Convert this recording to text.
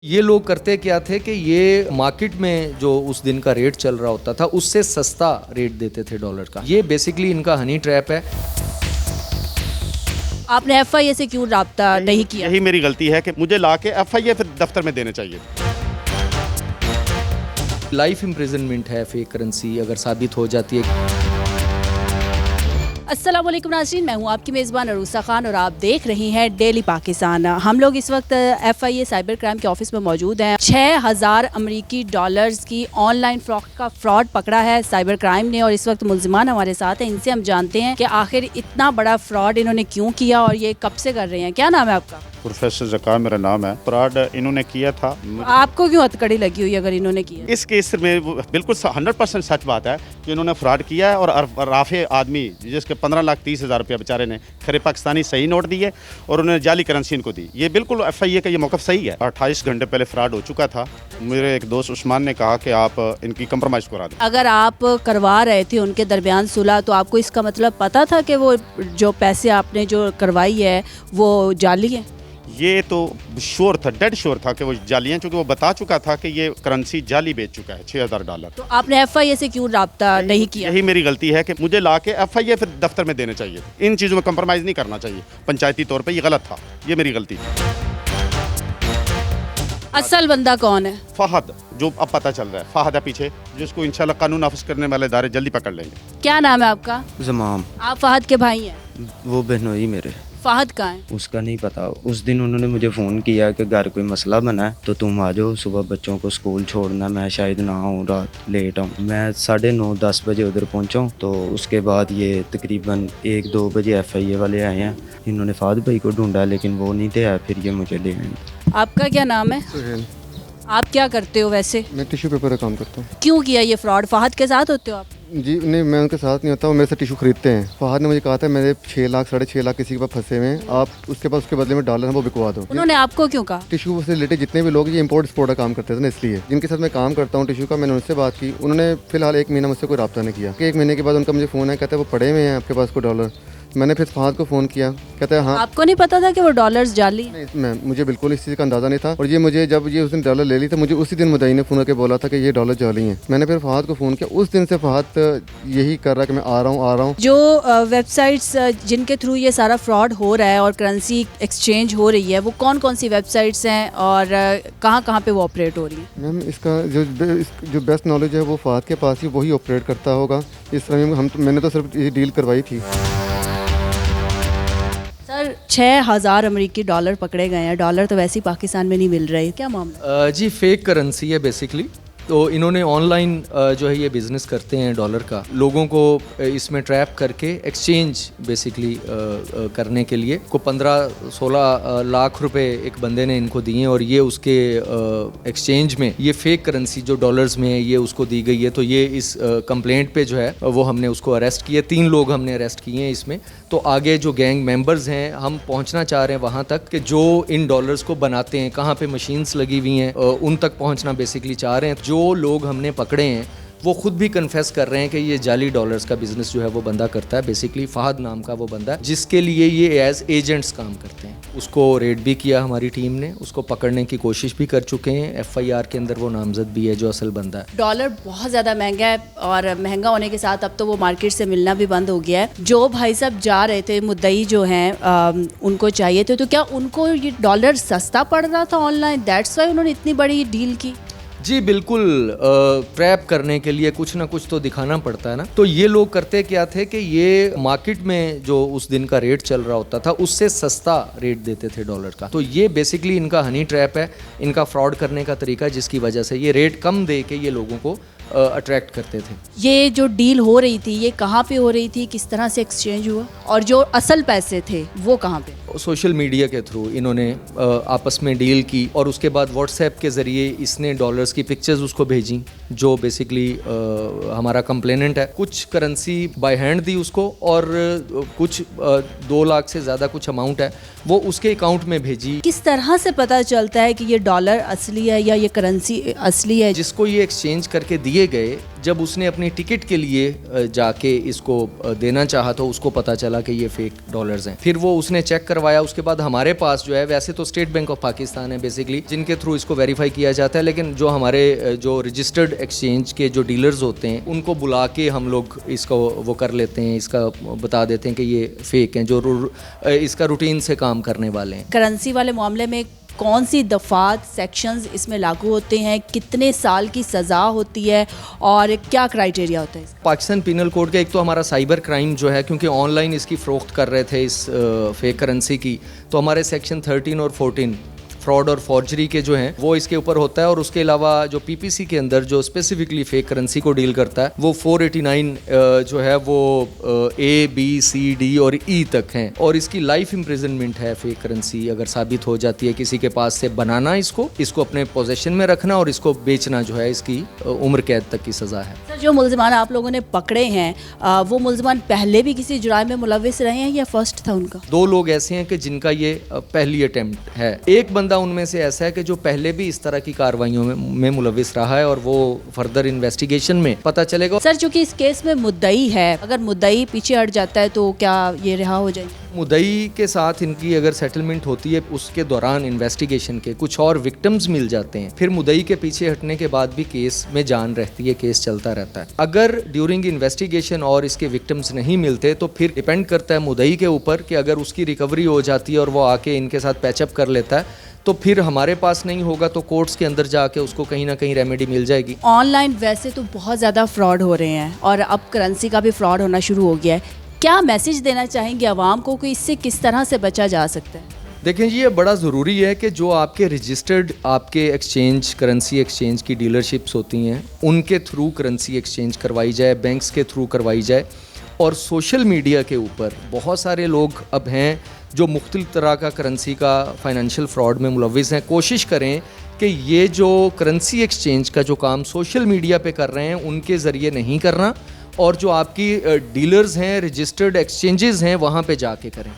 ये लोग करते क्या थे कि ये मार्केट में जो उस दिन का रेट चल रहा होता था उससे सस्ता रेट देते थे डॉलर का। ये बेसिकली इनका हनी ट्रैप है। आपने FIA से क्यों राब्ता नहीं किया? यही मेरी गलती है कि मुझे ला के FIA फिर दफ्तर में देने चाहिए। लाइफ इम्प्रिजनमेंट है फेक करेंसी अगर साबित हो जाती है। अस्सलाम वालेकुम नाज़रीन, मैं हूँ आपकी मेज़बान अरूसा खान और आप देख रही हैं डेली पाकिस्तान। हम लोग इस वक्त FIA साइबर क्राइम के ऑफिस में मौजूद हैं। 6000 अमेरिकी डॉलर्स की ऑनलाइन फ्रॉड पकड़ा है साइबर क्राइम ने और इस वक्त मुल्जिमान हमारे साथ हैं। इनसे हम जानते हैं कि आखिर इतना बड़ा फ्रॉड इन्होंने क्यों किया और ये कब से कर रहे हैं। क्या नाम है आपका? प्रोफेसर ज़कार मेरा नाम है। फ्रॉड इन्होंने किया था। आपको क्यों हथकड़ी लगी हुई अगर इन्होंने किया? इस केस में बिल्कुल 100% सच बात है कि इन्होंने फ्रॉड किया है और राफे आदमी जिसके 15,30,000 रुपया बेचारे ने खरे पाकिस्तानी सही नोट दिए और उन्होंने जाली करेंसी इनको दी। ये बिल्कुल FIA का ये मौक़िफ़ सही है। 28 घंटे पहले फ्रॉड हो चुका था। मेरे एक दोस्त उस्मान ने कहा कि आप इनकी कंप्रोमाइज़ करा दें। अगर आप करवा रहे थे उनके दरमियान सुलह तो आपको इसका मतलब पता था कि वो जो पैसे आपने जो करवाई है वो जाली है? ये तो श्योर था, डेड श्योर था कि वो जाली हैं, क्योंकि वो बता चुका था कि ये करेंसी जाली बेच चुका है $6000। तो आपने FIA से क्यों राब्ता नहीं किया? यही मेरी गलती है कि मुझे ला के FIA फिर दफ्तर में देने चाहिए। इन चीज़ों में कंप्रोमाइज़ नहीं करना चाहिए। पंचायती तौर पे ये गलत था, ये मेरी गलती थी। असल बंदा कौन है? फहद, जो अब पता चल रहा है, फहद है पीछे, जिसको इंशाल्लाह कानून नाफिज करने वाले इदारे जल्दी पकड़ लेंगे। क्या नाम है आपका? जमाम। आप फहद के भाई हैं? वो बहनोई मेरे। फहद कहाँ है? उसका नहीं पता। उस दिन उन्होंने मुझे फ़ोन किया कि घर कोई मसला बना है तो तुम आ जाओ, सुबह बच्चों को स्कूल छोड़ना, मैं शायद ना आऊँ, रात लेट आऊँ। मैं 9:30-10 बजे उधर पहुँचा हूँ। तो उसके बाद ये तकरीबन 1-2 बजे FIA वाले आए हैं। इन्होंने फहद भाई को ढूंढा लेकिन वो नहीं थे, फिर ये मुझे ले आए। आपका क्या नाम है? सुहेल। आप क्या करते हो वैसे? मैं टिश्यू पेपर का काम करता हूँ। क्यों किया ये फ्रॉड? फहद के साथ होते हो आप? जी नहीं, मैं उनके साथ नहीं होता, वो मेरे से टिश्यू खरीदते हैं। फहद ने मुझे कहा था मेरे 6 लाख 6.5 लाख किसी के पास फंसे हुए हैं, आप उसके पास उसके बदले में डॉलर हैं वो बिकवा दो। उन्होंने आपको क्यों कहा? टिश्यू से रिलेटेड जितने भी लोग ये इंपोर्ट एक्सपोर्ट का काम करते थे ना, इसलिए जिनके साथ मैं काम करता हूँ टिश्यू का, मैंने उनसे बात की। उन्होंने फिलहाल 1 महीना मुझसे कोई रब्ता नहीं किया। 1 महीने के बाद उनका मुझे फ़ोन है, कहते हैं वो पड़े हुए हैं आपके पास कोई डॉलर। मैंने फिर फहद को फ़ोन किया, कहते हैं हाँ। आपको नहीं पता था कि वो डॉलर्स जाली हैं? नहीं मैम, मुझे बिल्कुल इस चीज़ का अंदाज़ा नहीं था। और ये मुझे जब ये उस दिन डॉलर ले ली तो मुझे उसी दिन मुदई ने फ़ोन करके बोला था कि ये डॉलर जाली हैं। मैंने फिर फहद को फ़ोन किया। उस दिन से फहद यही कर रहा है कि मैं आ रहा हूँ। जो वेबसाइट्स जिनके थ्रू ये सारा फ्रॉड हो रहा है और करेंसी एक्सचेंज हो रही है वो कौन कौन सी वेबसाइट्स हैं और कहाँ कहाँ पे वो ऑपरेट हो रही है? मैम इसका जो बेस्ट नॉलेज है वो फहद के पास ही वही ऑपरेट करता होगा। इस तरह मैंने तो सिर्फ ये डील करवाई थी। सर 6000 अमेरिकी डॉलर पकड़े गए हैं। डॉलर तो वैसे ही पाकिस्तान में नहीं मिल रहे, क्या मामला? जी फेक करेंसी है बेसिकली। तो इन्होंने ऑनलाइन जो है ये बिज़नेस करते हैं डॉलर का, लोगों को इसमें ट्रैप करके एक्सचेंज बेसिकली करने के लिए को 15-16 लाख रुपए एक बंदे ने इनको दिए और ये उसके एक्सचेंज में ये फेक करेंसी जो डॉलर्स में है ये उसको दी गई है। तो ये इस कंप्लेंट पे जो है वो हमने उसको अरेस्ट किया। 3 लोग हमने अरेस्ट किए हैं इसमें। तो आगे जो गैंग मेंबर्स हैं हम पहुंचना चाह रहे हैं वहाँ तक कि जो इन डॉलर्स को बनाते हैं, कहाँ पे मशीन्स लगी हुई हैं, उन तक पहुँचना बेसिकली चाह रहे हैं। जो लोग हमने पकड़े हैं वो खुद भी कन्फेस कर रहे हैं कि ये जाली डॉलर्स का बिजनेस जो है वो बंदा करता है। बेसिकली फहद नाम का वो बंदा है जिसके लिए ये एज एजेंट्स काम करते हैं। उसको रेड भी किया हमारी टीम ने, उसको पकड़ने की कोशिश भी कर चुके हैं। FIR के अंदर वो नामजद भी है जो असल बंदा है। डॉलर बहुत ज़्यादा महंगा है और महंगा होने के साथ अब तो वो मार्केट से मिलना भी बंद हो गया है। जो भाई साहब जा रहे थे मुद्दई जो हैं उनको चाहिए थे, तो क्या उनको ये डॉलर सस्ता पड़ रहा था ऑनलाइन, दैट्स वाई उन्होंने इतनी बड़ी डील की? जी बिल्कुल। ट्रैप करने के लिए कुछ ना कुछ तो दिखाना पड़ता है ना। तो ये लोग करते क्या थे कि ये मार्केट में जो उस दिन का रेट चल रहा होता था उससे सस्ता रेट देते थे डॉलर का। तो ये बेसिकली इनका हनी ट्रैप है, इनका फ्रॉड करने का तरीका, जिसकी वजह से ये रेट कम दे के ये लोगों को अट्रैक्ट करते थे। ये जो डील हो रही थी ये कहाँ पे हो रही थी, किस तरह से एक्सचेंज हुआ और जो असल पैसे थे वो कहाँ पे? सोशल मीडिया के थ्रू इन्होंने आपस में डील की और उसके बाद व्हाट्सएप के ज़रिए इसने डॉलर्स की पिक्चर्स उसको भेजी जो बेसिकली हमारा कंप्लेनेंट है। कुछ करेंसी बाय हैंड दी उसको और कुछ 2 लाख से ज़्यादा कुछ अमाउंट है वो उसके अकाउंट में भेजी। किस तरह से पता चलता है कि ये डॉलर असली है या ये करेंसी असली है? जिसको ये एक्सचेंज करके दिए आगे गए, जब उसने अपनी टिकट के लिए जाके इसको देना चाहा तो उसको पता चला कि ये फेक डॉलर्स हैं। फिर वो उसने चेक करवाया, उसके बाद हमारे पास जो है, वैसे तो स्टेट बैंक ऑफ पाकिस्तान है बेसिकली जिनके थ्रू इसको वेरीफाई किया जाता है, लेकिन जो हमारे जो रजिस्टर्ड एक्सचेंज के जो डीलर्स होते हैं उनको बुला के हम लोग इसको वो कर लेते हैं, इसका बता देते हैं कि ये फेक हैं, जो इसका रूटीन से काम करने वाले हैं। करेंसी वाले मामले में कौन सी दफ़ात सेक्शंस इसमें लागू होते हैं, कितने साल की सज़ा होती है और क्या क्राइटेरिया होता है इसका? पाकिस्तान पिनल कोड का एक तो हमारा साइबर क्राइम जो है, क्योंकि ऑनलाइन इसकी फ़रोख्त कर रहे थे इस फेक करेंसी की, तो हमारे सेक्शन 13 और 14 फ्रॉड और फॉर्जरी के जो हैं वो इसके ऊपर होता है। और उसके अलावा जो पीपीसी के अंदर जो स्पेसिफिकली फेक करेंसी को डील करता है वो 489 जो है वो A, B, C, D और E तक हैं, और इसकी लाइफ इम्प्रिजनमेंट है फेक करेंसी अगर साबित हो जाती है किसी के पास से बनाना, इसको अपने पोजेशन में रखना और इसको बेचना, जो है इसकी उम्र कैद तक की सज़ा है। सर, जो मुल्ज़िमान आप लोगों ने पकड़े हैं वो मुल्ज़िमान पहले भी किसी जुराइम में मुलव्विस रहे हैं या फर्स्ट था उनका? 2 लोग ऐसे हैं कि जिनका ये पहली अटेम्प्ट है। एक बंदा उनमें से ऐसा है कि जो पहले भी इस तरह की कार्रवाइयों में मुलव्विस रहा है और वो फर्दर इन्वेस्टिगेशन में पता चलेगा। सर, चूंकि इस केस में मुद्दई है, अगर मुद्दई पीछे हट जाता है तो क्या ये रिहा हो जाएगी? मुद्दई के साथ इनकी अगर सेटलमेंट होती है, उसके दौरान इन्वेस्टिगेशन के कुछ और विक्टिम्स मिल जाते हैं, फिर मुद्दई के पीछे हटने के बाद भी केस में जान रहती है, केस चलता रहता है। अगर ड्यूरिंग इन्वेस्टिगेशन और इसके विक्टिम्स नहीं मिलते तो फिर डिपेंड करता है मुद्दई के ऊपर कि अगर उसकी रिकवरी हो जाती है और वो आके इनके साथ पैचअप कर लेता है तो फिर हमारे पास नहीं होगा तो कोर्ट्स के अंदर जाके उसको कहीं ना कहीं रेमेडी मिल जाएगी। ऑनलाइन वैसे तो बहुत ज़्यादा फ्रॉड हो रहे हैं और अब करेंसी का भी फ्रॉड होना शुरू हो गया है, क्या मैसेज देना चाहेंगे आवाम को कि इससे किस तरह से बचा जा सकता है? देखें जी, ये बड़ा ज़रूरी है कि जो आपके रजिस्टर्ड आपके एक्सचेंज करेंसी एक्सचेंज की डीलरशिप्स होती हैं उनके थ्रू करेंसी एक्सचेंज करवाई जाए, बैंक्स के थ्रू करवाई जाए। और सोशल मीडिया के ऊपर बहुत सारे लोग अब हैं जो मुख्तलिफ तरह का करेंसी का फाइनेंशियल फ्रॉड में मुलव्विस हैं। कोशिश करें कि ये जो करेंसी एक्सचेंज का जो काम सोशल मीडिया पे कर रहे हैं उनके ज़रिए नहीं करना, और जो आपकी डीलर्स हैं, रजिस्टर्ड एक्सचेंजेस हैं, वहाँ पे जाके करें।